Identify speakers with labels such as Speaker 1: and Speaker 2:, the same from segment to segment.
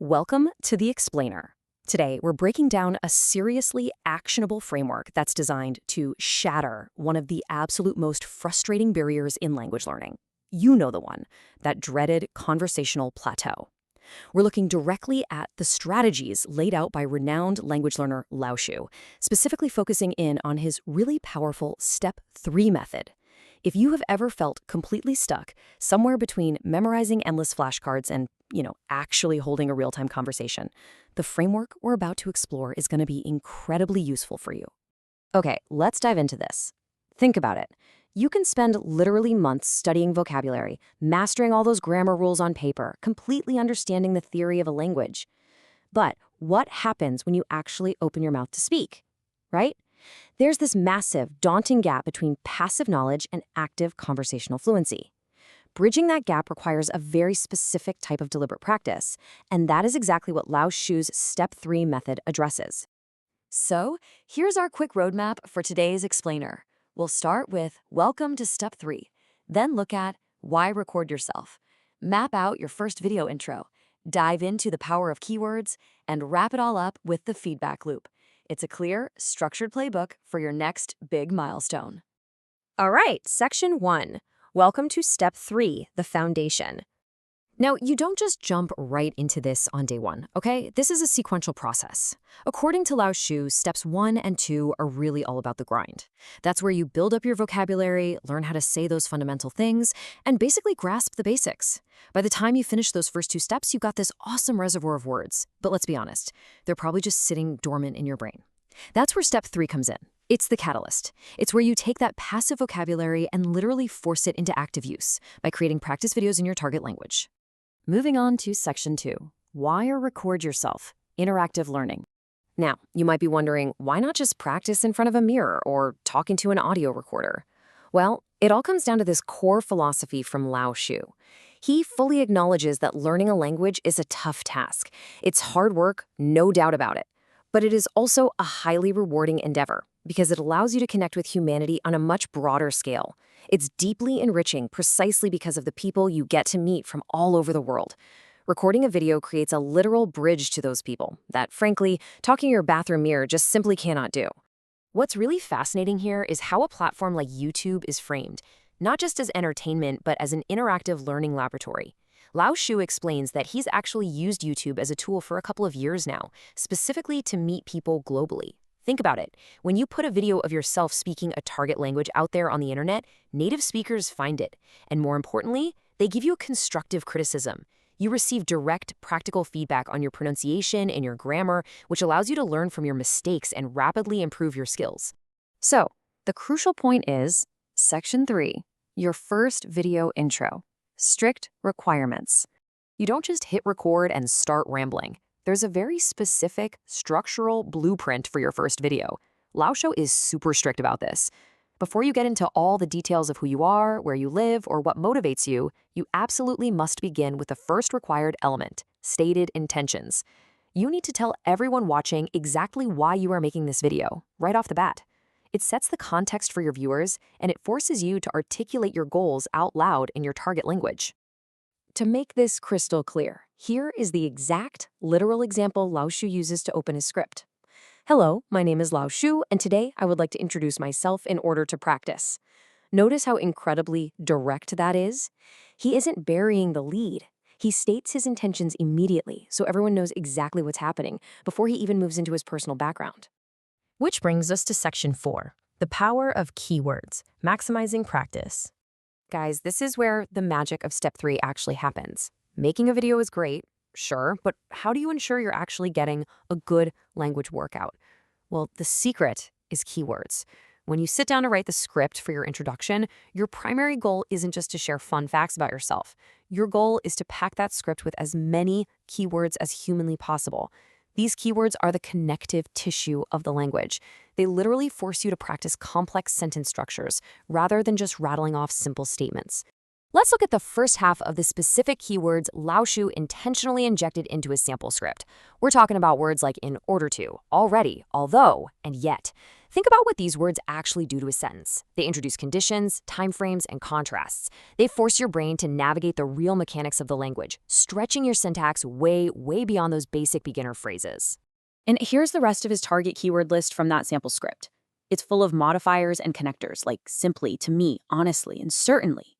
Speaker 1: Welcome to The Explainer. Today, we're breaking down a seriously actionable framework that's designed to shatter one of the absolute most frustrating barriers in language learning. You know the one, that dreaded conversational plateau. We're looking directly at the strategies laid out by renowned language learner Lao Shu, specifically focusing in on his really powerful Step 3 method. If you have ever felt completely stuck somewhere between memorizing endless flashcards and, actually holding a real-time conversation, the framework we're about to explore is going to be incredibly useful for you. Okay, let's dive into this. Think about it. You can spend literally months studying vocabulary, mastering all those grammar rules on paper, completely understanding the theory of a language. But what happens when you actually open your mouth to speak, right? There's this massive, daunting gap between passive knowledge and active conversational fluency. Bridging that gap requires a very specific type of deliberate practice, and that is exactly what Lao Shu's Step 3 method addresses. So, here's our quick roadmap for today's explainer. We'll start with Welcome to Step 3, then look at Why Record Yourself, map out your first video intro, dive into the power of keywords, and wrap it all up with the feedback loop. It's a clear, structured playbook for your next big milestone. All right, Section 1. Welcome to Step 3, the foundation. Now, you don't just jump right into this on day one, okay? This is a sequential process. According to Lao Shu, Steps 1 and 2 are really all about the grind. That's where you build up your vocabulary, learn how to say those fundamental things, and basically grasp the basics. By the time you finish those first two steps, you've got this awesome reservoir of words. But let's be honest, they're probably just sitting dormant in your brain. That's where Step 3 comes in. It's the catalyst. It's where you take that passive vocabulary and literally force it into active use by creating practice videos in your target language. Moving on to Section 2, Wire Record Yourself, Interactive Learning. Now, you might be wondering, why not just practice in front of a mirror or talk into an audio recorder? Well, it all comes down to this core philosophy from Lao Shu. He fully acknowledges that learning a language is a tough task. It's hard work, no doubt about it. But it is also a highly rewarding endeavor because it allows you to connect with humanity on a much broader scale. It's deeply enriching precisely because of the people you get to meet from all over the world. Recording a video creates a literal bridge to those people that, frankly, talking in your bathroom mirror just simply cannot do. What's really fascinating here is how a platform like YouTube is framed, not just as entertainment, but as an interactive learning laboratory. Lao Shu explains that he's actually used YouTube as a tool for a couple of years now, specifically to meet people globally. Think about it. When you put a video of yourself speaking a target language out there on the internet, native speakers find it. And more importantly, they give you constructive criticism. You receive direct, practical feedback on your pronunciation and your grammar, which allows you to learn from your mistakes and rapidly improve your skills. So, the crucial point is, Section 3, your first video intro. Strict requirements. You don't just hit record and start rambling. There's a very specific, structural blueprint for your first video. Lao Shu is super strict about this. Before you get into all the details of who you are, where you live, or what motivates you, you absolutely must begin with the first required element, stated intentions. You need to tell everyone watching exactly why you are making this video, right off the bat. It sets the context for your viewers, and it forces you to articulate your goals out loud in your target language. To make this crystal clear, here is the exact, literal example Lao Shu uses to open his script. Hello, my name is Lao Shu, and today I would like to introduce myself in order to practice. Notice how incredibly direct that is? He isn't burying the lead. He states his intentions immediately, so everyone knows exactly what's happening before he even moves into his personal background. Which brings us to Section 4, the power of keywords, maximizing practice. Guys, this is where the magic of Step 3 actually happens. Making a video is great, sure, but how do you ensure you're actually getting a good language workout? Well, the secret is keywords. When you sit down to write the script for your introduction, your primary goal isn't just to share fun facts about yourself. Your goal is to pack that script with as many keywords as humanly possible. These keywords are the connective tissue of the language. They literally force you to practice complex sentence structures rather than just rattling off simple statements. Let's look at the first half of the specific keywords Lao Shu intentionally injected into his sample script. We're talking about words like in order to, already, although, and yet. Think about what these words actually do to a sentence. They introduce conditions, timeframes, and contrasts. They force your brain to navigate the real mechanics of the language, stretching your syntax way, way beyond those basic beginner phrases.
Speaker 2: And here's the rest of his target keyword list from that sample script. It's full of modifiers and connectors like simply, to me, honestly, and certainly.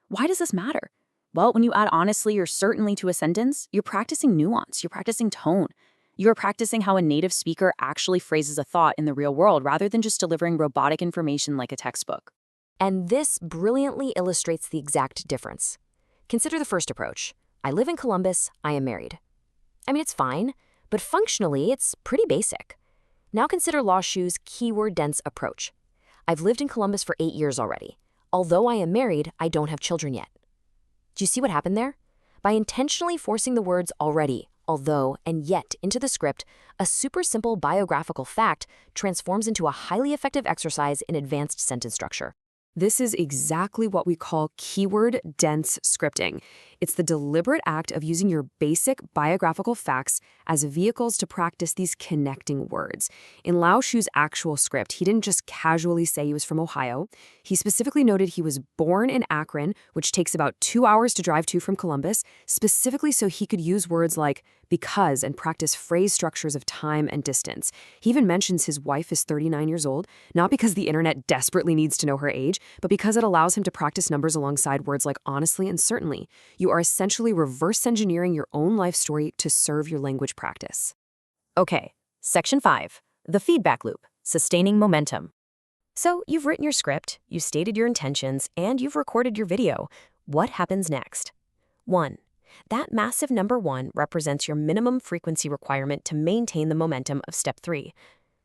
Speaker 2: Why does this matter? Well, when you add honestly or certainly to a sentence, you're practicing nuance, you're practicing tone. You're practicing how a native speaker actually phrases a thought in the real world rather than just delivering robotic information like a textbook.
Speaker 1: And this brilliantly illustrates the exact difference. Consider the first approach. I live in Columbus, I am married. I mean, it's fine, but functionally, it's pretty basic. Now consider LaShu's keyword-dense approach. I've lived in Columbus for 8 years already. Although I am married, I don't have children yet. Do you see what happened there? By intentionally forcing the words already, although, and yet into the script, a super simple biographical fact transforms into a highly effective exercise in advanced sentence structure.
Speaker 3: This is exactly what we call keyword-dense scripting. It's the deliberate act of using your basic biographical facts as vehicles to practice these connecting words. In LaShu's actual script, he didn't just casually say he was from Ohio. He specifically noted he was born in Akron, which takes about 2 hours to drive to from Columbus, specifically so he could use words like because and practice phrase structures of time and distance. He even mentions his wife is 39 years old, not because the internet desperately needs to know her age, but because it allows him to practice numbers alongside words like honestly and certainly. You are essentially reverse engineering your own life story to serve your language practice.
Speaker 1: Okay, Section 5, the feedback loop, sustaining momentum. So you've written your script, you've stated your intentions, and you've recorded your video. What happens next? 1. That massive number 1 represents your minimum frequency requirement to maintain the momentum of step 3.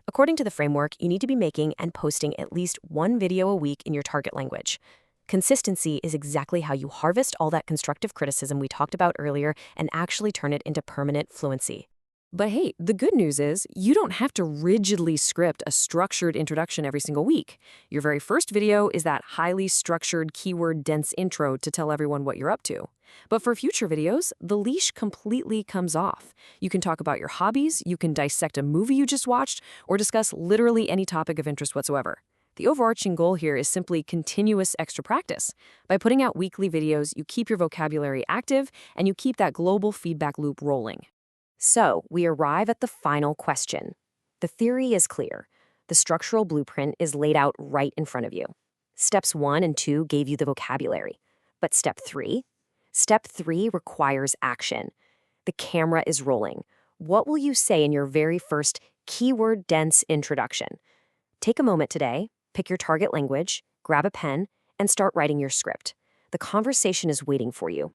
Speaker 1: According to the framework, you need to be making and posting at least 1 video a week in your target language. Consistency is exactly how you harvest all that constructive criticism we talked about earlier and actually turn it into permanent fluency.
Speaker 3: But hey, the good news is you don't have to rigidly script a structured introduction every single week. Your very first video is that highly structured, keyword-dense intro to tell everyone what you're up to. But for future videos, the leash completely comes off. You can talk about your hobbies, you can dissect a movie you just watched, or discuss literally any topic of interest whatsoever. The overarching goal here is simply continuous extra practice. By putting out weekly videos, you keep your vocabulary active and you keep that global feedback loop rolling.
Speaker 1: So we arrive at the final question. The theory is clear. The structural blueprint is laid out right in front of you. Steps 1 and 2 gave you the vocabulary. But step 3? Step 3 requires action. The camera is rolling. What will you say in your very first keyword-dense introduction? Take a moment today, pick your target language, grab a pen, and start writing your script. The conversation is waiting for you.